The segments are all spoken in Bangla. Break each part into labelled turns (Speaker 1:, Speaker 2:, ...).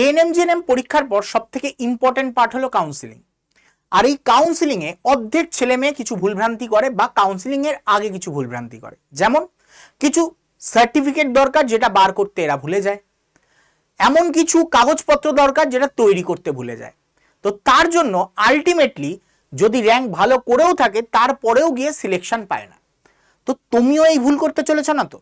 Speaker 1: এএনএম জিএনএম পরীক্ষার পর সব থেকে ইম্পর্টেন্ট পার্ট হলো কাউন্সিলিং। আর এই কাউন্সিলিং এ অর্ধেক ছেলে মেয়ে কিছু ভুলভ্রান্তি করে বা কাউন্সিলিং এর আগে কিছু ভুলভ্রান্তি করে। যেমন কিছু সার্টিফিকেট দরকার যেটা বার করতে এরা ভুলে যায়, এমন কিছু কাগজপত্র দরকার যেটা তৈরি করতে ভুলে যায়। তো তার জন্য আলটিমেটলি যদি র্যাঙ্ক ভালো করেও থাকে তারপরেও গিয়ে সিলেকশন পায় না। তো তুমিও এই ভুল করতে চলেছ না? তো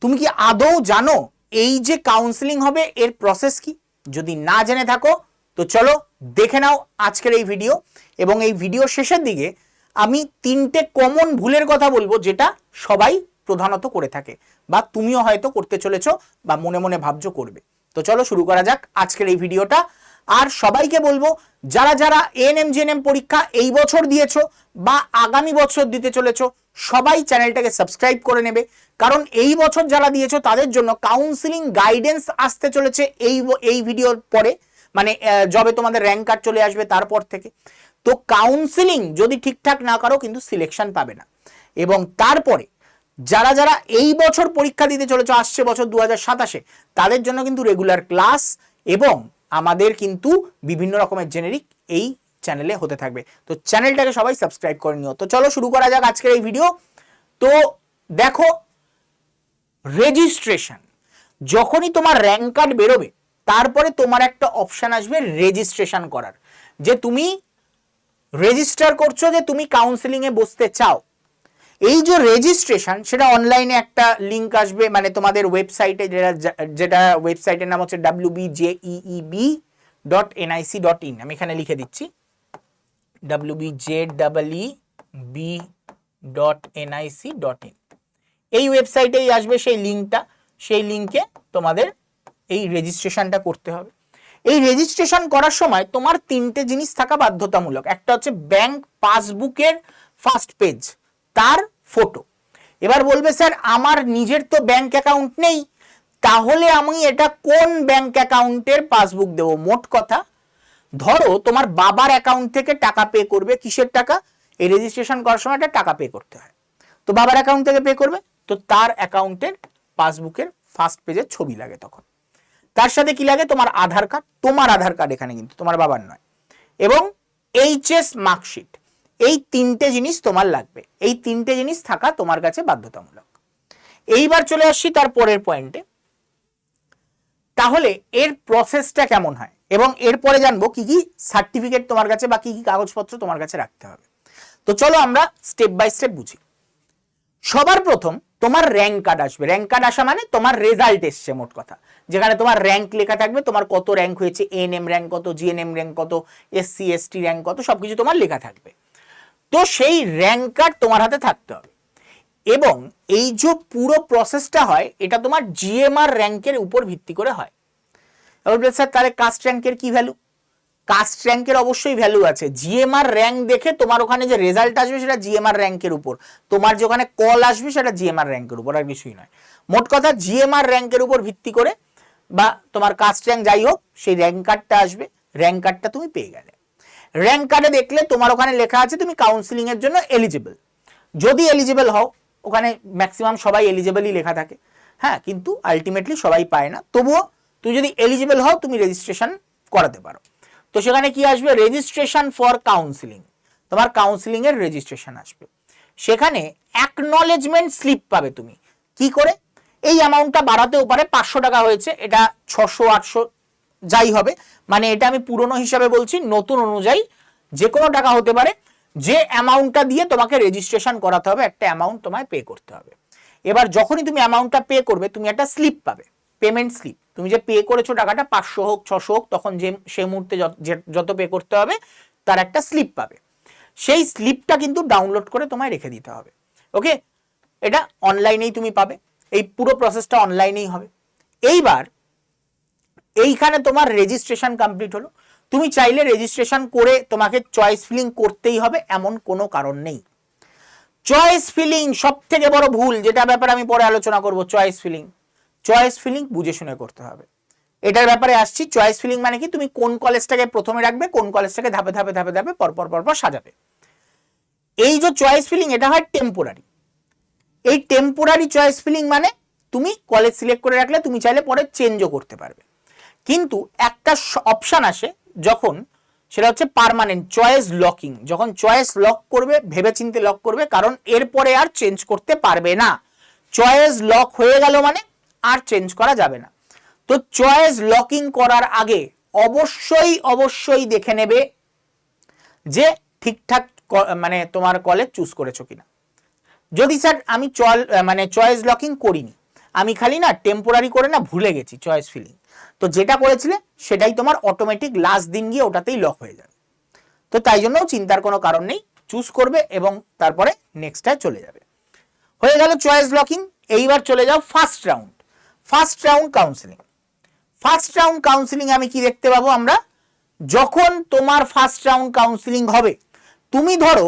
Speaker 1: তুমি কি আদৌ জানো এই যে কাউন্সিলিং হবে এর প্রসেস কি? যদি না জেনে থাকো তো চলো দেখে নাও আজকের এই ভিডিও, এবং এই ভিডিও শেষের দিকে আমি 3টে কমন ভুলের কথা বলবো যেটা সবাই প্রধানত করে থাকে বা তুমিও হয়তো করতে চলেছো বা মনে মনে ভাবছো করবে। তো চলো শুরু করা যাক আজকের এই ভিডিওটা। আর সবাইকে বলবো যারা যারা এএনএম জিএনএম পরীক্ষা এই বছর দিয়েছো বা আগামী বছর দিতে চলেছো সবাই চ্যানেলটাকে সাবস্ক্রাইব করে নেবে, কারণ এই বছর যারা দিয়েছো তাদের জন্য কাউন্সিলিং গাইডেন্স আসতে চলেছে এই ভিডিওর পরে, মানে যবে তোমাদের র্যাঙ্ক কার্ড চলে আসবে তারপর থেকে। তো কাউন্সিলিং যদি ঠিকঠাক না করো কিন্তু সিলেকশন পাবে না। এবং তারপরে যারা যারা এই বছর পরীক্ষা দিতে চলেছে আসছে বছর 2027-এ তাদের জন্য কিন্তু রেগুলার ক্লাস এবং আমাদের কিন্তু বিভিন্ন রকমের জেনেরিক এই চ্যানেলে হতে থাকবে। তো চ্যানেলটাকে সবাই সাবস্ক্রাইব করে নিও। তো চলো শুরু করা যাক আজকের এই ভিডিও। তো দেখো, রেজিস্ট্রেশন যখনই তোমার র্যাঙ্ক কার্ড বেরোবে তারপরে তোমার একটা অপশন আসবে রেজিস্ট্রেশন করার, যে তুমি রেজিস্টার করছো যে তুমি কাউন্সিলিং এ বসতে চাও। এই যে রেজিস্ট্রেশন সেটা অনলাইনে একটা লিংক আসবে, মানে তোমাদের ওয়েবসাইটে, যেটা ওয়েবসাইটের নাম হচ্ছে wbjeeb.nic.in। আমি এখানে লিখে দিচ্ছি wbjeeb.nic.in। এই ওয়েবসাইটেই আসবে সেই লিংকটা, সেই লিংকে তোমাদের এই রেজিস্ট্রেশনটা করতে হবে। এই রেজিস্ট্রেশন করার সময় তোমার 3টে জিনিস থাকা বাধ্যতামূলক। একটা হচ্ছে ব্যাংক পাসবুকের ফার্স্ট পেজ, তার ফটো। এবার বলবে স্যার আমার নিজের তো ব্যাংক অ্যাকাউন্ট নেই, তাহলে আমি এটা কোন ব্যাংক অ্যাকাউন্টের পাসবুক দেব? মোট কথা ধরো তোমার বাবার অ্যাকাউন্ট থেকে টাকা পে করবে। কিসের টাকা? এই রেজিস্ট্রেশন করার সময় একটা টাকা পে করতে হয়, তো বাবার অ্যাকাউন্ট থেকে পে করবে, তো তার অ্যাকাউন্টের পাসবুকের ফার্স্ট পেজের ছবি লাগে। তখন তার সাথে কি লাগে? তোমার আধার কার্ড, তোমার আধার কার্ড এখানে কিন্তু তোমার বাবার নয়, এবং এইচএস মার্কশিট। এই 3টে জিনিস তোমার লাগবে, এই 3টে জিনিস থাকা তোমার কাছে বাধ্যতামূলক। এইবার চলে আসছি তার পরের পয়েন্টে। তাহলে এর প্রসেসটা কেমন হয় এবং এরপরে জানবো কি কি সার্টিফিকেট তোমার কাছে বা কি কি কাগজপত্র তোমার কাছে রাখতে হবে। তো চলো আমরা স্টেপ বাই স্টেপ বুঝি। সবার প্রথম তোমার র্যাঙ্ক কার্ড আসবে। র্যাঙ্ক কার্ড আসা মানে তোমার রেজাল্ট এসছে, মোট কথা, যেখানে তোমার র্যাঙ্ক লেখা থাকবে, তোমার কত র্যাঙ্ক হয়েছে, এএনএম র্যাঙ্ক কত, জিএনএম র্যাঙ্ক কত, এসসি এসটি র্যাঙ্ক কত, সবকিছু তোমার লেখা থাকবে। তো সেই র্যাঙ্ক কার্ড তোমার হাতে থাকতে হবে। এবং এই যে পুরো প্রসেসটা হয় এটা তোমার জিএমআর র্যাঙ্কের উপর ভিত্তি করে হয়। এবার স্যার তাহলে কাস্ট র্যাঙ্কের কি ভ্যালু? কাস্ট র্যাঙ্কের অবশ্যই ভ্যালু আছে। জিএমআর র্যাঙ্ক দেখে তোমার ওখানে যে রেজাল্ট আসবে সেটা জিএমআর র্যাঙ্কের উপর, তোমার যে ওখানে কল আসবে সেটা জিএমআর র্যাঙ্কের উপর, আর কিছুই নয়। মোট কথা জিএমআর র্যাঙ্কের উপর ভিত্তি করে বা তোমার কাস্ট র্যাঙ্ক যাই হোক সেই র্যাঙ্ক কার্ডটা আসবে। র্যাঙ্ক কার্ডটা তুমি পেয়ে গেলে, র্যাঙ্ক কার্ডে দেখলে তোমার ওখানে লেখা আছে তুমি কাউন্সিলিং এর জন্য এলিজিবল। যদি এলিজিবল হও, ওখানে ম্যাক্সিমাম সবাই এলিজিবলই লেখা থাকে, হ্যাঁ, কিন্তু আলটিমেটলি সবাই পায় না। তবুও তুমি যদি এলিজিবল হও তুমি রেজিস্ট্রেশন করাতে পারো। তো সেখানে কি আসবে? রেজিস্ট্রেশন ফর কাউন্সিলিং, তোমার কাউন্সিলিং এর রেজিস্ট্রেশন আসবে। সেখানে অ্যাকনলেজমেন্ট স্লিপ পাবে তুমি। কি করে? এই অ্যামাউন্টটা বাড়াতেও পারে, 500 টাকা হয়েছে, এটা 600 800 যাই হবে, মানে এটা আমি পুরনো হিসাবে বলছি, নতুন অনুযায়ী যে কোনো টাকা হতে পারে। যে অ্যামাউন্টটা দিয়ে তোমাকে রেজিস্ট্রেশন করাতে হবে একটা অ্যামাউন্ট তোমায় পে করতে হবে। এবার যখনই তুমি অ্যামাউন্টটা পে করবে তুমি একটা স্লিপ পাবে, পেমেন্ট স্লিপ। তুমি যে পে করেছো টাকাটা 500 হোক 600 হোক, তখন যে সেই মুহূর্তে যত পে করতে হবে তার একটা স্লিপ পাবে। সেই স্লিপটা কিন্তু ডাউনলোড করে তোমায় রেখে দিতে হবে। ওকে, এটা অনলাইনেই তুমি পাবে, এই পুরো প্রসেসটা অনলাইনেই হবে। এইবার এইখানে তোমার রেজিস্ট্রেশন কমপ্লিট হলো। তুমি চাইলে রেজিস্ট্রেশন করে তোমাকে চয়েস ফিলিং করতেই হবে এমন কোনো কারণ নেই। চয়েস ফিলিং সব থেকে বড় ভুল, যেটা ব্যাপারে আমি পরে আলোচনা করব। চয়েস ফিলিং বুঝে শুনে করতে হবে। এটার ব্যাপারে আসছি। চয়েস ফিলিং মানে কি? তুমি কোন কলেজটাকে প্রথমে রাখবে, কোন কলেজটাকে ধাপে ধাপে ধাপে ধাপে পরপর সাজাবে। এই যে চয়েস ফিলিং এটা হয় টেম্পোরারি। এই টেম্পোরারি চয়েস ফিলিং মানে তুমি কলেজ সিলেক্ট করে রাখলে তুমি চাইলে পরে চেঞ্জও করতে পারবে। কিন্তু একটা অপশন আসে যখন, সেটা হচ্ছে পার্মানেন্ট চয়েস লকিং। যখন চয়েস লক করবে, ভেবেচিন্তে লক করবে, কারণ এরপরে আর চেঞ্জ করতে পারবে না। চয়েস লক হয়ে গেল মানে আর চেঞ্জ করা যাবে না। তো চয়েস লকিং করার আগে অবশ্যই দেখে নেবে যে ঠিকঠাক মানে তোমার কলেজ চুজ করেছো কিনা। যদি স্যার আমি চয়েস লকিং করিনি, আমি খালি না টেম্পোরারি করে না ভুলে গেছি চয়েস ফিলিং, তো যেটা করেছিলে সেটাই তোমার অটোমেটিক লাস্ট দিন গিয়ে ওটাতেই লক হয়ে যাবে। তো তাই জন্য চিন্তার কোনো কারণ নেই, চুজ করবে এবং তারপরে নেক্সটটায় চলে যাবে। হয়ে গেল চয়েস লকিং। এইবার চলে যাও first round. First round counselling. First round counselling আমি কি দেখতে পাবো আমরা, যখন তোমার ফার্স্ট রাউন্ড কাউন্সিলিং হবে, তুমি ধরো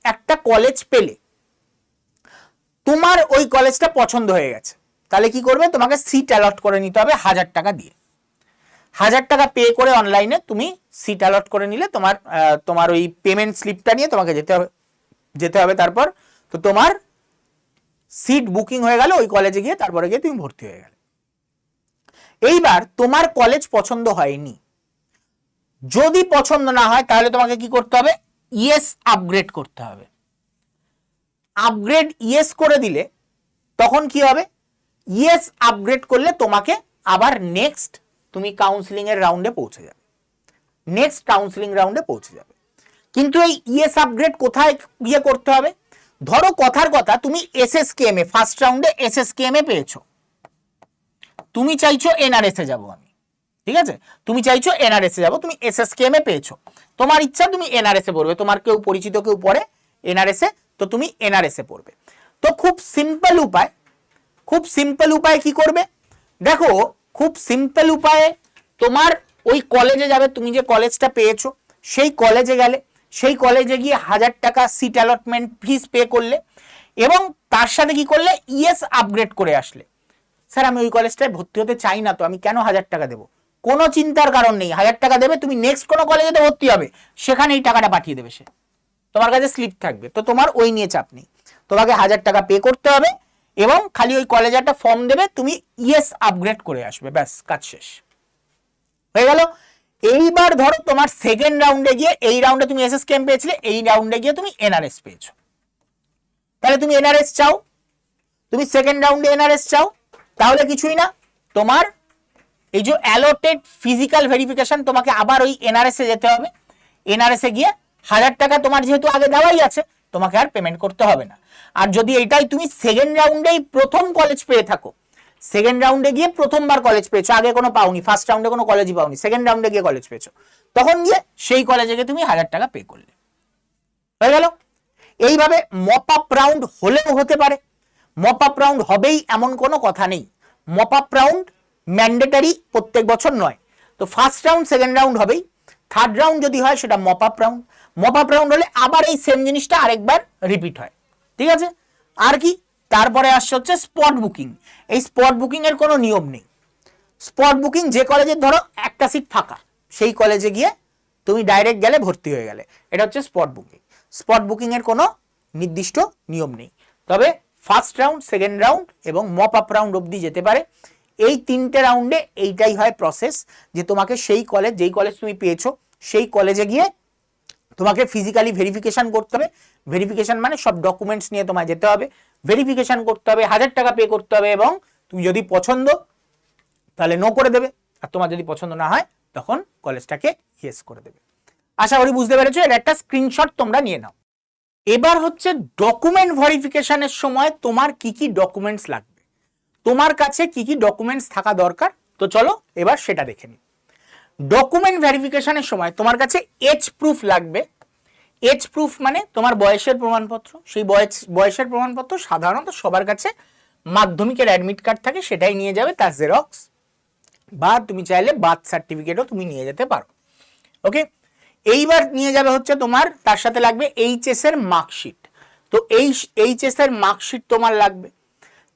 Speaker 1: একটা কলেজ পেলে, তোমার ওই কলেজটা পছন্দ হয়ে গেছে, তাহলে কি করবে, তোমাকে সিট অ্যালট করে নিতে হবে 1000 টাকা দিয়ে। 1000 টাকা পে করে অনলাইনে তুমি সিট অ্যালট করে নিলে, তোমার ওই পেমেন্ট স্লিপটা নিয়ে তোমাকে যেতে হবে তারপর, তো তোমার সিট বুকিং হয়ে গেল ওই কলেজে গিয়ে, তারপরে গিয়ে তুমি ভর্তি হয়ে গেলে। এইবার তোমার কলেজ পছন্দ হয়নি, যদি পছন্দ না হয় তাহলে তোমাকে কি করতে হবে, ইয়েস আপগ্রেড করতে হবে। আপগ্রেড ইয়েস করে দিলে তখন কি হবে, ইয়েস আপগ্রেড করলে তোমাকে আবার নেক্সট তুমি কাউন্সিলিং এর রাউন্ডে পৌঁছে যাবে, নেক্সট কাউন্সিলিং রাউন্ডে পৌঁছে যাবে। কিন্তু এই ইয়েস আপগ্রেড কোথায় গিয়ে করতে হবে, ধরো কথার কথা তুমি এসএসকেএম এ ফার্স্ট রাউন্ডে এসএসকেএম এ পেয়েছো, তুমি চাইছো এনআরএস এ যাবো আমি, ঠিক আছে, তুমি চাইছো এনআরএস এ যাবো, তুমি এসএসকেএম এ পেয়েছো, তোমার ইচ্ছা তুমি এনআরএস এ পড়বে, তোমার কেউ পরিচিত কেউ পড়ে এনআরএস এ, তো তুমি এনআরএস এ পড়বে। তো খুব সিম্পল উপায় কি করবে, দেখো খুব সিম্পল উপায়ে তোমার ওই কলেজে যাবে, তুমি যে কলেজটা পেয়েছো সেই কলেজে গেলে, সেই কলেজে গিয়ে 1000 টাকা সিট অ্যালটমেন্ট ফিস পে করলে এবং তার সাথে কি করলে, ইয়েস আপগ্রেড করে আসলে। স্যার আমি ওই কলেজটায় ভর্তি হতে চাই না, তো আমি কেন 1000 টাকা দেবো, কোনো চিন্তার কারণ নেই। 1000 টাকা দেবে, তুমি নেক্সট কোনো কলেজে ভর্তি হবে, সেখানে এই টাকাটা পাঠিয়ে দেবে সে, তোমার কাছে স্লিপ থাকবে, তো তোমার ওই নিয়ে চাপ নেই। তোমাকে 1000 টাকা পে করতে হবে এবং খালি ওই কলেজে একটা ফর্ম দেবে, তুমি ইয়েস আপগ্রেড করে আসবে, ব্যাস কাজ শেষ হয়ে গেল। এইবার ধরো তোমার সেকেন্ড রাউন্ডে গিয়ে, এই রাউন্ডে তুমি এসএসকেএম পেয়েছিলে, এই রাউন্ডে গিয়ে তুমি এনআরএস পেয়েছো, তাহলে তুমি এনআরএস চাও, তুমি সেকেন্ড রাউন্ডে এনআরএস চাও, তাহলে কিছুই না, তোমার এই যে অ্যালোটেড ফিজিক্যাল ভেরিফিকেশন, তোমাকে আবার ওই এনআরএস এ যেতে হবে। এনআরএস এ গিয়ে 1000 টাকা তোমার যেহেতু আগে দেওয়াই আছে, তোমাকে আর পেমেন্ট করতে হবে না। আর যদি এটাই তুমি সেকেন্ড রাউন্ডেই প্রথম কলেজ পেয়ে থাকো, সেকেন্ড রাউন্ডে গিয়ে প্রথমবার কলেজ পেয়েছো, আগে কোনো পাওনি, ফার্স্ট রাউন্ডে কোনো কলেজই পাওনি, সেকেন্ড রাউন্ডে গিয়ে কলেজ পেয়েছো, তখন গিয়ে সেই কলেজে গিয়ে তুমি 1000 টাকা পে করলে, হয়ে গেল। এইভাবে মপ আপ রাউন্ড হলেও হতে পারে, মপ আপ রাউন্ড হবেই এমন কোনো কথা নেই, মপ আপ রাউন্ড ম্যান্ডেটারি প্রত্যেক বছর নয়। তো ফার্স্ট রাউন্ড সেকেন্ড রাউন্ড হবেই, থার্ড রাউন্ড যদি হয় সেটা mop up round. Mop up round হলে আবার এই সেম জিনিসটা আরেকবার রিপিট হয়, ঠিক আছে। আর কি, তারপরে আসছে হচ্ছে স্পট বুকিং। এই স্পট বুকিং এর কোনো নিয়ম নেই। স্পট বুকিং যে কলেজে ধরো একটা সিট ফাঁকা, সেই কলেজে গিয়ে তুমি ডাইরেক্ট গেলে ভর্তি হয়ে গেলে, এটা হচ্ছে স্পট বুকিং। স্পট বুকিং এর কোনো নির্দিষ্ট নিয়ম নেই, তবে ফার্স্ট রাউন্ড, সেকেন্ড রাউন্ড এবং মপ আপ রাউন্ড অবধি যেতে পারে। এই তিনটে রাউন্ডে এইটাই হয় প্রসেস, যে তোমাকে সেই কলেজ, যেই কলেজ তুমি পেয়েছো সেই কলেজে গিয়ে তোমাকে ফিজিক্যালি ভেরিফিকেশন করতে হবে। ভেরিফিকেশন মানে সব ডকুমেন্টস নিয়ে তোমায় যেতে হবে, ভেরিফিকেশন করতে হবে, 1000 টাকা পে করতে হবে এবং তুমি যদি পছন্দ তাহলে নো করে দেবে, আর তোমার যদি পছন্দ না হয় তখন কলেজটাকে ইয়েস করে দেবে। আশা করি বুঝতে পেরেছো, এর একটা স্ক্রিনশট তোমরা নিয়ে নাও। এবার হচ্ছে ডকুমেন্ট ভেরিফিকেশনের সময় তোমার কি কি ডকুমেন্টস লাগবে, তোমার কাছে কি কি ডকুমেন্টস থাকা দরকার, তো চলো এবার সেটা দেখে নিই। ডকুমেন্ট ভেরিফিকেশনের সময় তোমার কাছে এজ প্রুফ লাগবে। এজ প্রুফ মানে তোমার বয়সের প্রমাণপত্র। সেই বয়সের প্রমাণপত্র সাধারণত সবার কাছে মাধ্যমিকের অ্যাডমিট কার্ড থাকে, সেটাই নিয়ে যাবে, তার জেরক্স, বা তুমি চাইলে বার্থ সার্টিফিকেটও তুমি নিয়ে যেতে পারো। ওকে, এইবার নিয়ে যাবে হচ্ছে তোমার, তার সাথে লাগবে এইচএস এর মার্কশিট। তো এই এইচএস এর মার্কশিট তোমার লাগবে।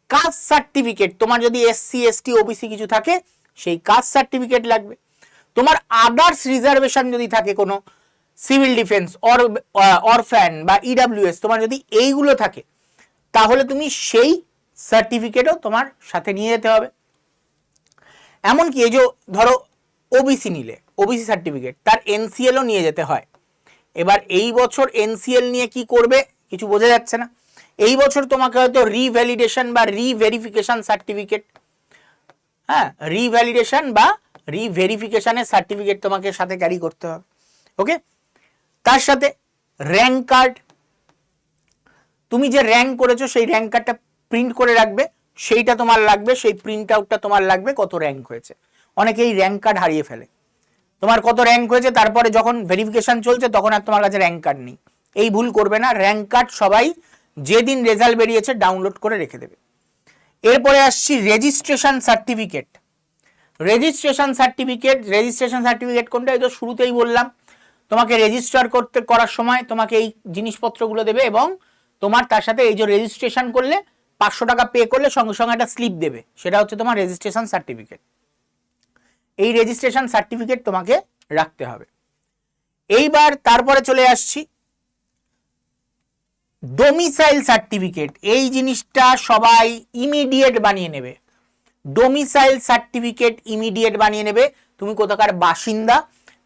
Speaker 1: কাস্ট সার্টিফিকেট, তোমার যদি এসসি এসটি ওবিসি কিছু থাকে সেই কাস্ট সার্টিফিকেট লাগবে। তোমার আদার্স রিজার্ভেশন যদি থাকে, কোনো সিভিল ডিফেন্স, অরফ্যান বা ইডাব্লিউএস, তোমার যদি এইগুলো থাকে তাহলে তুমি সেই সার্টিফিকেটও তোমার সাথে নিয়ে যেতে হবে। এমনকি এই যে ধরো ওবিসি নিলে, ওবিসি সার্টিফিকেট, তার এনসিএলও নিয়ে যেতে হয়। এবার এই বছর এনসিএল নিয়ে কি করবে কিছু বোঝা যাচ্ছে না। এই বছর তোমাকে হয়তো রিভ্যালিডেশন বা রিভেরিফিকেশন সার্টিফিকেট, হ্যাঁ রিভ্যালিডেশন বা রিভেরিফিকেশনের সার্টিফিকেট তোমাকে সাথে ক্যারি করতে হবে। ওকে, তার সাথে র্যাঙ্ক কার্ড, তুমি যে র্যাঙ্ক করেছো সেই র্যাঙ্ক কার্ডটা প্রিন্ট করে রাখবে, সেইটা তোমার লাগবে, সেই প্রিন্ট আউটটা তোমার লাগবে, কত র্যাঙ্ক হয়েছে। অনেকেই র্যাঙ্ক কার্ড হারিয়ে ফেলে, তোমার কত র্যাঙ্ক হয়েছে তারপরে যখন ভেরিফিকেশন চলছে তখন আর তোমার কাছে র্যাঙ্ক কার্ড নেই। এই ভুল করবে না, র্যাঙ্ক কার্ড সবাই যেদিন রেজাল্ট বেরিয়েছে ডাউনলোড করে রেখে দেবে। এরপরে আসছি রেজিস্ট্রেশন সার্টিফিকেট। রেজিস্ট্রেশন সার্টিফিকেট কোনটা, এই তো শুরুতেই বললাম, তোমাকে রেজিস্টার করার সময় তোমাকে এই জিনিসপত্রগুলো দেবে এবং তোমার তার সাথে এই যে রেজিস্ট্রেশন করলে 500 টাকা পে করলে সঙ্গে সঙ্গে একটা স্লিপ দেবে, সেটা হচ্ছে তোমার রেজিস্ট্রেশন সার্টিফিকেট। এই রেজিস্ট্রেশন সার্টিফিকেট তোমাকে রাখতে হবে। এইবার তারপরে চলে আসছি ডোমিসাইল সার্টিফিকেট। এই জিনিসটা সবাই ইমিডিয়েট বানিয়ে নেবে, ডোমিসাইল সার্টিফিকেট ইমিডিয়েট বানিয়ে নেবে। তুমি কোথাকার বাসিন্দা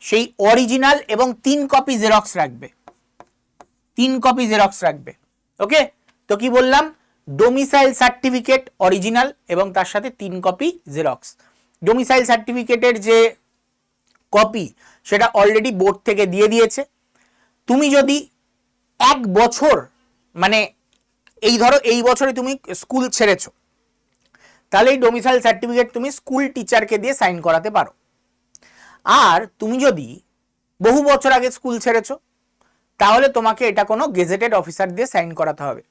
Speaker 1: সেই অরিজিনাল এবং 3 কপি জেরক্স রাখবে, 3 কপি জেরক্স রাখবে। ওকে, তো কি বললাম, ডোমিসাইল সার্টিফিকেট অরিজিনাল এবং তার সাথে 3 কপি জেরক্স। ডোমিসাইল সার্টিফিকেটের যে কপি সেটা অলরেডি বোর্ড থেকে দিয়ে দিয়েছে। তুমি যদি 1 বছর মানে এই ধরো এই বছরে তুমি স্কুল ছেড়েছো, তাহলে এই ডোমিসাইল সার্টিফিকেট তুমি স্কুল টিচারকে দিয়ে সাইন করাতে পারো। আর তুমি যদি বহু বছর আগে স্কুল ছেড়েছো তাহলে তোমাকে এটা কোনো গেজেটেড অফিসার দিয়ে সাইন করাতে হবে।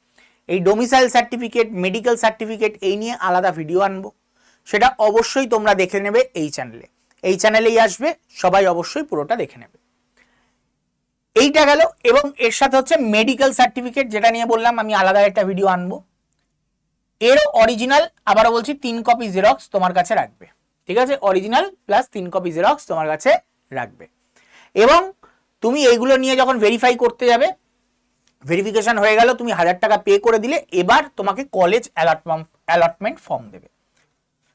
Speaker 1: এই ডোমিসাইল সার্টিফিকেট, মেডিকেল সার্টিফিকেট এই নিয়ে আলাদা ভিডিও আনবো, সেটা অবশ্যই তোমরা দেখে নেবে এই চ্যানেলে, এই চ্যানেলেই আসবে, সবাই অবশ্যই পুরোটা দেখে নেবে। এইটা গেল। এবং এর সাথে হচ্ছে মেডিকেল সার্টিফিকেট, যেটা নিয়ে বললাম আমি আলাদা একটা ভিডিও আনবো। এরও অরিজিনাল, আবারও বলছি 3 কপি জেরক্স তোমার কাছে রাখবে, ঠিক আছে, অরিজিনাল প্লাস 3 কপি জেরক্স তোমার কাছে রাখবে। এবং তুমি এইগুলো নিয়ে যখন ভেরিফাই করতে যাবে, ভেরিফিকেশন হয়ে গেল, তুমি 1000 টাকা পে করে দিলে, এবার তোমাকে কলেজ অ্যালটমেন্ট ফর্ম দেবে,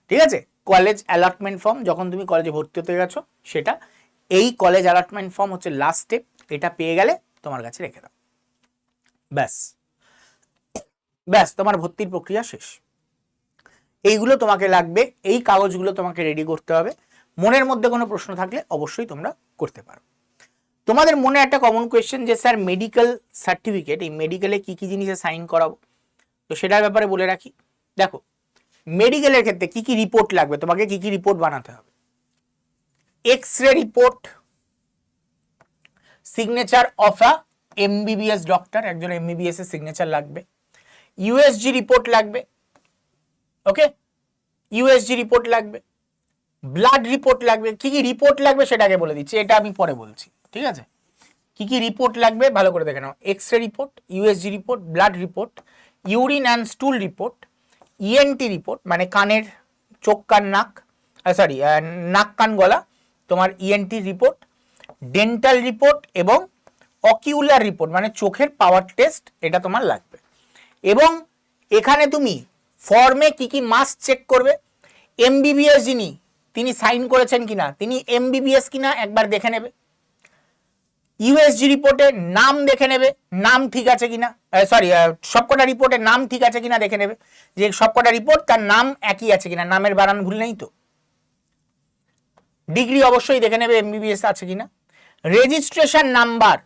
Speaker 1: ঠিক আছে। কলেজ অ্যালটমেন্ট ফর্ম যখন তুমি কলেজে ভর্তি হতে গেছো সেটা, এই কলেজ অ্যালটমেন্ট ফর্ম হচ্ছে লাস্ট স্টেপ, এটা পেয়ে গেলে তোমার কাছে রেখে দাও, ব্যাস ব্যাস তোমার ভর্তির প্রক্রিয়া শেষ। এইগুলো তোমাকে লাগবে, এই কাগজগুলো তোমাকে রেডি করতে হবে। মনের মধ্যে কোনো প্রশ্ন থাকলে অবশ্যই তোমরা করতে পারো। তোমাদের মনে একটা কমন কোয়েশ্চেন যে স্যার মেডিকেল সার্টিফিকেট, এই মেডিকেলে কি কি জিনিসে সাইন করাবো, তো সেটার ব্যাপারে বলে রাখি। দেখো মেডিকেলের ক্ষেত্রে কি কি রিপোর্ট লাগবে, তোমাকে কি কি রিপোর্ট বানাতে হবে। X-ray report, signature of a MBBS doctor, একজন এমবিবিএস এর সিগনেচার লাগবে। ইউএসজি রিপোর্ট লাগবে, ওকে, ইউএসজি রিপোর্ট লাগবে। ব্লাড রিপোর্ট লাগবে। কি কি রিপোর্ট লাগবে সেটাকে বলে দিচ্ছি, এটা আমি পরে বলছি, ঠিক আছে। কি কি রিপোর্ট লাগবে ভালো করে দেখে নাও। X-ray report, USG report, blood report, urine and stool report, ENT report মানে কানের, চোখ কান নাক, সরি নাক কান গলা, তোমার ইএনটি রিপোর্ট, ডেন্টাল রিপোর্ট এবং অকিউলার রিপোর্ট মানে চোখের পাওয়ার টেস্ট, এটা তোমার লাগবে। এবং এখানে তুমি ফর্মে কি কি মাস্ট চেক করবে, এমবিবিএস যিনি তিনি সাইন করেছেন কিনা, তিনি এমবিবিএস কিনা একবার দেখে নেবে। ইউএসজি রিপোর্টে নাম দেখে নেবে, নাম ঠিক আছে কিনা, সরি সবকটা রিপোর্টের নাম ঠিক আছে কিনা দেখে নেবে, যে সবকটা রিপোর্ট তার নাম একই আছে কিনা, নামের বানান ভুল নেই তো। ডিগ্রি অবশ্যই দেখে নেবে এমবিবিএস আছে কিনা। রেজিস্ট্রেশন নাম্বার,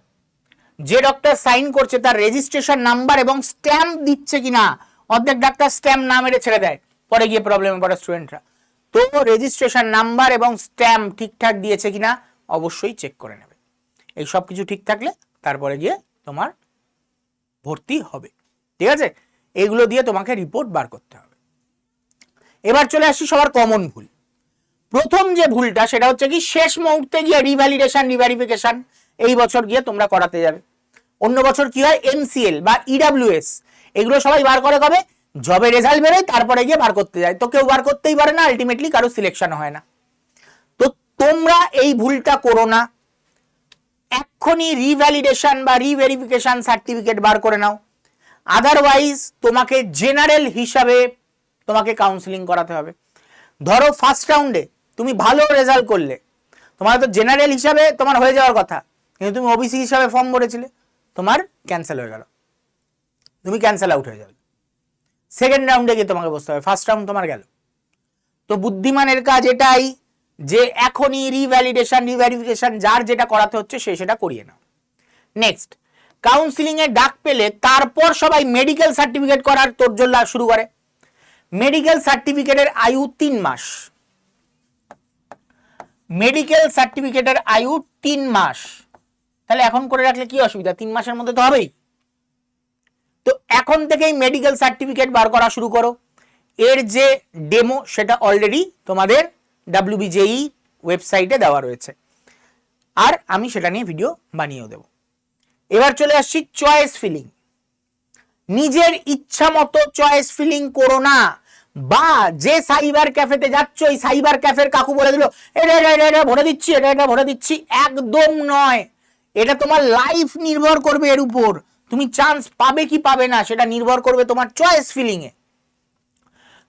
Speaker 1: যে ডক্টর সাইন করছে তার রেজিস্ট্রেশন নাম্বার এবং স্ট্যাম্প দিচ্ছে কিনা, অর্ধেক ডাক্তার স্ট্যাম্প না মেরে ছেড়ে দেয়, পরে গিয়ে প্রবলেমে পড়ে স্টুডেন্টরা। তো রেজিস্ট্রেশন নাম্বার এবং স্ট্যাম্প ঠিকঠাক দিয়েছে কিনা অবশ্যই চেক করে নেবে। এই সব কিছু ঠিক থাকলে তারপরে গিয়ে তোমার ভর্তি হবে, ঠিক আছে। এইগুলো দিয়ে তোমাকে রিপোর্ট বার করতে হবে। এবার চলে আসছি সবার কমন ভুল। প্রথম যে ভুলটা সেটা হচ্ছে কি, শেষ মুহূর্তে গিয়ে রিভ্যালিডেশন রিভেরিফিকেশন এই বছর গিয়ে তোমরা করাতে যাবে। অন্য বছর কি হয়, এমসিএল বা ইডাব্লিউএস এগুলো সবাই বার করে কবে, জবে রেজাল্ট বেরোয় তারপরে গিয়ে বার করতে যায়, তো কেউ বার করতেই পারে না, আলটিমেটলি কারো সিলেকশন হয় না। তো তোমরা এই ভুলটা করো না, এক্ষুনি রিভ্যালিডেশন বা রিভেরিফিকেশন সার্টিফিকেট বার করে নাও। আদারওয়াইজ তোমাকে জেনারেল হিসাবে তোমাকে কাউন্সিলিং করাতে হবে। ধরো ফার্স্ট রাউন্ডে তুমি ভালো রেজাল্ট করলে, তোমার তো জেনারেল হিসাবে তোমার হয়ে যাওয়ার কথা, কিন্তু তুমি ওবিসি হিসাবে ফর্ম ভরেছিলে, তোমার ক্যান্সেল হয়ে গেল, তুমি ক্যান্সেল আউট হয়ে যাবে। সেকেন্ড রাউন্ডে গিয়ে তোমাকে বসতে হবে, ফার্স্ট রাউন্ড তোমার গেল। তো বুদ্ধিমানের কাজ এটাই যে এখনই রিভ্যালিডেশন রিভেরিফিকেশন যার যেটা করাতে হচ্ছে সে সেটা করিয়ে নাও। নেক্সট, কাউন্সিলিং এ ডাক পেলে তারপর সবাই মেডিকেল সার্টিফিকেট করার তোড়জোড় শুরু করে। মেডিকেল সার্টিফিকেটের আয়ু 3 মাস, মেডিকেল সার্টিফিকেটের আয়ু 3 মাস। তাহলে এখন করে রাখলে কি অসুবিধা, 3 মাসের মধ্যে তো হবেই। তো এখন থেকেই মেডিকেল সার্টিফিকেট বার করা শুরু করো। এর যে ডেমো সেটা অলরেডি তোমাদের WBJE ওয়েবসাইটে দেওয়া রয়েছে, আর আমি সেটা নিয়ে ভিডিও বানিয়েও দেব। এবার চলে আসছি চয়েস ফিলিং। নিজের ইচ্ছা মতো চয়েস ফিলিং করো না, বা যে সাইবার ক্যাফেতে যাচ্ছ ওই সাইবার ক্যাফের কাকু বলে দিল এটা ভরে দিচ্ছি, এটা ভরে দিচ্ছি, একদম নয়। এটা তোমার লাইফ নির্ভর করবে এর উপর, তুমি চান্স পাবে কি পাবে না সেটা নির্ভর করবে তোমার চয়েস ফিলিং এ।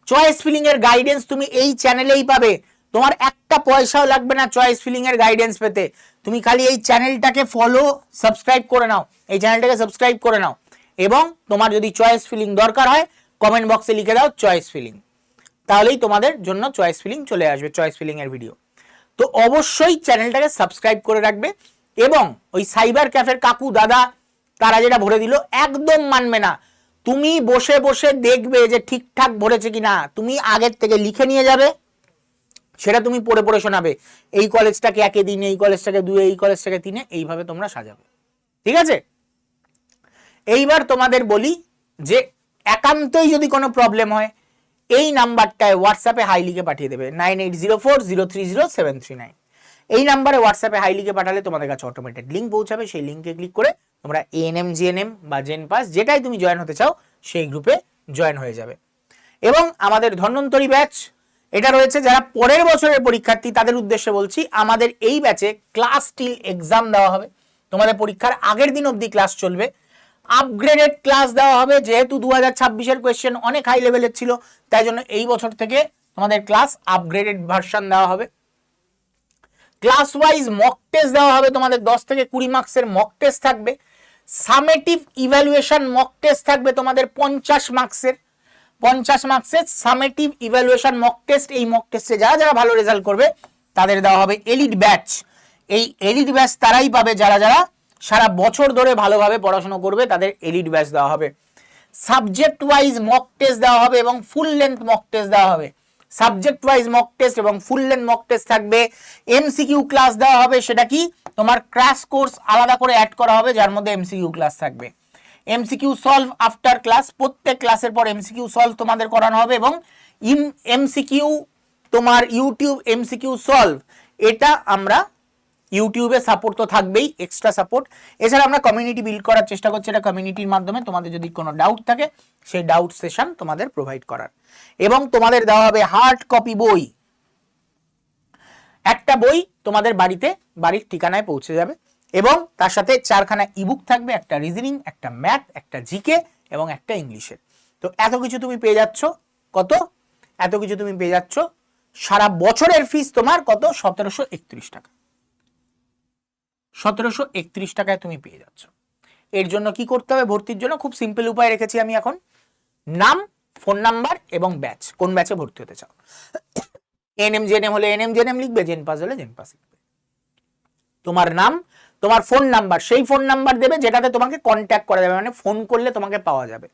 Speaker 1: চয়েস ফিলিং এর গাইডেন্স তুমি এই চ্যানেলেই পাবে, তোমার একটা পয়সাও লাগবে না চয়েস ফিলিং এর গাইডেন্স পেতে। তুমি খালি এই চ্যানেলটাকে ফলো সাবস্ক্রাইব করে নাও, এই চ্যানেলটাকে সাবস্ক্রাইব করে নাও, এবং তোমার যদি চয়েস ফিলিং দরকার হয় কমেন্ট বক্সে লিখে দাও চয়েস ফিলিং, তাহলেই তোমাদের জন্য চয়েস ফিলিং চলে আসবে, চয়েস ফিলিং এর ভিডিও। তো অবশ্যই চ্যানেলটাকে সাবস্ক্রাইব করে রাখবে, এবং ওই সাইবার ক্যাফের কাকু দাদা তারা যেটা ভরে দিল একদম মানবে না। তুমি বসে বসে দেখবে যে ঠিকঠাক ভরেছে কিনা, তুমি আগের থেকে লিখে নিয়ে যাবে, সেটা তুমি পড়ে পড়ে শোনাবে, এই কলেজটাকে 1 দিন, এই কলেজটাকে 2, এই কলেজটাকে 3, এইভাবে তোমরা সাজাবে, ঠিক আছে? এইবার তোমাদের বলি যে একান্তই যদি কোনো প্রবলেম হয় এই নাম্বারটায় হোয়াটসঅ্যাপে হাই লিখে পাঠিয়ে দেবে 9804030739। এই নাম্বারে হোয়াটসঅ্যাপে হাই লিখে পাঠালে তোমাদের কাছে অটোমেটেড লিঙ্ক পৌঁছাবে, সেই লিঙ্কে ক্লিক করে তোমরা ANM GNM বা জেনপাস যেটাই তুমি জয়েন হতে চাও সেই গ্রুপে জয়েন হয়ে যাবে। এবং আমাদের ধন্বন্তরী ব্যাচ এটা রয়েছে, যারা পরের বছরের পরীক্ষার্থী তাদের উদ্দেশ্যে বলছি, আমাদের এই ব্যাচে ক্লাস টিল এক্সাম দেওয়া হবে, তোমাদের পরীক্ষার আগের দিন অবধি ক্লাস চলবে, আপগ্রেডেড ক্লাস দেওয়া হবে। যেহেতু 2026-এর কোয়েশ্চেন অনেক হাই লেভেলের ছিল, তাই জন্য এই বছর থেকে তোমাদের ক্লাস আপগ্রেডেড ভার্সন দেওয়া হবে। ক্লাস ওয়াইজ মক টেস্ট দেওয়া হবে, তোমাদের 10 থেকে 20 মার্কসের মক টেস্ট থাকবে। সামেটিভ ইভ্যালুয়েশন মক টেস্ট থাকবে তোমাদের 50 মার্কসের, 50 মার্কসের সামেটিভ ইভ্যালুয়েশন মক টেস্ট। এই মক টেস্টে যারা যারা ভালো রেজাল্ট করবে তাদের দেওয়া হবে এলিট ব্যাচ। এই এলিট ব্যাচ তারাই পাবে যারা যারা সারা বছর ধরে ভালোভাবে পড়াশোনা করবে, তাদের এলিট ব্যাচ দেওয়া হবে। সাবজেক্ট ওয়াইজ মক টেস্ট দেওয়া হবে এবং ফুল লেন্থ মক টেস্ট দেওয়া হবে। সাবজেক্ট ওয়াইজ মক টেস্ট এবং ফুল লেন্থ মক টেস্ট থাকবে। এমসিকিউ ক্লাস দেওয়া হবে, সেটা কি তোমার ক্র্যাশ কোর্স আলাদা করে অ্যাড করা হবে যার মধ্যে এমসিকিউ ক্লাস থাকবে। এমসিকিউ সলভ আফটার ক্লাস, প্রত্যেক ক্লাসের পর এমসিকিউ সলভ তোমাদের করানো হবে, এবং এমসিকিউ তোমার ইউটিউব এমসিকিউ সলভ এটা আমরা ইউটিউবে সাপোর্ট তো থাকবেই, এক্সট্রা সাপোর্ট। এছাড়া আমরা কমিউনিটি বিল্ড করার চেষ্টা করছি, এটা কমিউনিটির মাধ্যমে তোমাদের যদি কোনো ডাউট থাকে সেই ডাউট সেশন তোমাদের প্রোভাইড করার। এবং তোমাদের দেওয়া হবে হার্ড কপি বই, একটা বই তোমাদের বাড়িতে বাড়ির ঠিকানায় পৌঁছে যাবে, এবং তার সাথে 4খানা ইবুক থাকবে, একটা রিজনিং, একটা ম্যাথ, একটা জিকে এবং একটা ইংলিশের। তো এত কিছু তুমি পেয়ে যাচ্ছ কত, এত কিছু তুমি পেয়ে যাচ্ছ সারা বছরের ফিস তোমার কত, 1731 টাকা। 1731 টাকায় তুমি পেয়ে যাচ্ছ। এর জন্য কি করতে হবে, ভর্তির জন্য খুব সিম্পল উপায় রেখেছি আমি এখন, নাম, ফোন নাম্বার এবং ব্যাচ, কোন ব্যাচে ভর্তি হতে চাও। এনএম জেএনএম হলে এনএম জেএনএম লিখবে, জেনপাস হলে জেনপাস লিখবে। তোমার নাম, তোমার ফোন নাম্বার, সেই ফোন নাম্বার দেবে যেটাতে তোমাকে কন্ট্যাক্ট করা যাবে, মানে ফোন করলে তোমাকে পাওয়া যাবে।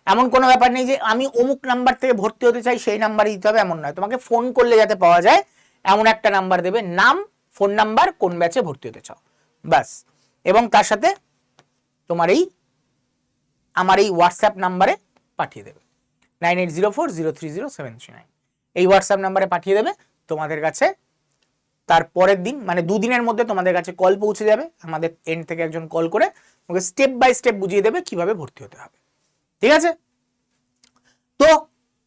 Speaker 1: এমন কোনো ব্যাপার নেই যে আমি অমুক নাম্বার থেকে ভর্তি হতে চাই সেই নাম্বারই দিতে হবে, এমন নয়। তোমাকে ফোন করলে যাতে পাওয়া যায় এমন একটা নাম্বার দেবে, নাম, ফোন নাম্বার, কোন ব্যাচে ভর্তি হতে চাও, ব্যাস। এবং তার সাথে তোমার আমার এই হোয়াটসঅ্যাপ নাম্বারে পাঠিয়ে দেবে 9804030739। এই হোয়াটসঅ্যাপ নাম্বারে পাঠিয়ে দেবে, তোমাদের কাছে তার পরের দিন মানে 2 দিনের মধ্যে তোমাদের কাছে কল পৌঁছে যাবে, আমাদের এন্ড থেকে একজন কল করে তোমাকে স্টেপ বাই স্টেপ বুঝিয়ে দেবে কিভাবে ভর্তি হতে হবে, ঠিক আছে? তো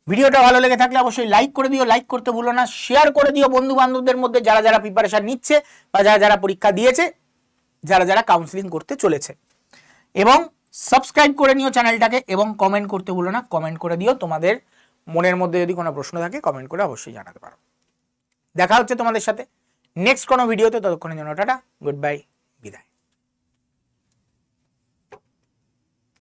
Speaker 1: ভিডিওটা ভালো লেগে থাকলে অবশ্যই লাইক করে দিও, লাইক করতে ভুলো না, শেয়ার করে দিও বন্ধু বান্ধবদের মধ্যে যারা যারা প্রিপারেশন নিচ্ছে বা যারা যারা পরীক্ষা দিয়েছে, যারা যারা কাউন্সিলিং করতে চলেছে। এবং সাবস্ক্রাইব করে নিও চ্যানেলটাকে, এবং কমেন্ট করতে ভুলো না, কমেন্ট করে দিও তোমাদের মনের মধ্যে যদি কোনো প্রশ্ন থাকে কমেন্ট করে অবশ্যই জানাতে পারো। দেখা হচ্ছে তোমাদের সাথে নেক্সট কোনো ভিডিওতে। ততক্ষণের জন্য টাটা, গুড বাই।